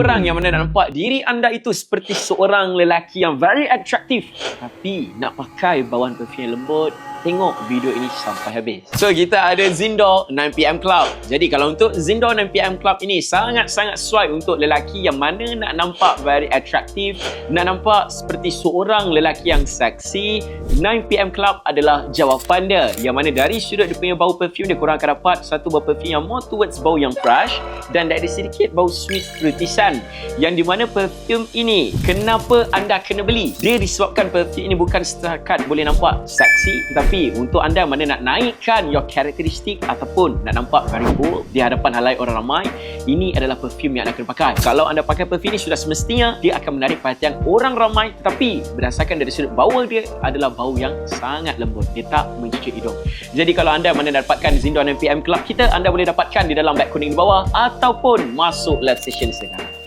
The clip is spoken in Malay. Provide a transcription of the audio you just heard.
Korang yang mana nak nampak diri anda itu seperti seorang lelaki yang very attractive tapi nak pakai bawaan perfume yang lembut, tengok video ini sampai habis. So, kita ada Zindor 9pm Club. Jadi, kalau untuk Zindor 9pm Club ini sangat-sangat sesuai untuk lelaki yang mana nak nampak very attractive, nak nampak seperti seorang lelaki yang seksi. 9pm Club adalah jawapan dia. Yang mana dari sudut dia punya bau perfume, dia korang akan dapat satu bau perfume yang more towards bau yang fresh dan ada sedikit bau sweet frutisan. Yang di mana perfume ini, kenapa anda kena beli? Dia disebabkan perfume ini bukan setakat boleh nampak seksi, tapi untuk anda mana nak naikkan your karakteristik ataupun nak nampak very bold di hadapan halai orang ramai, ini adalah perfume yang anda kena pakai. Kalau anda pakai perfume ini sudah semestinya dia akan menarik perhatian orang ramai, tetapi berdasarkan dari sudut bau dia adalah bau yang sangat lembut. Dia tak mencucuk hidung. Jadi kalau anda mana dapatkan Zindor 9pm Club kita, anda boleh dapatkan di dalam beg kuning di bawah ataupun masuk live session sekarang.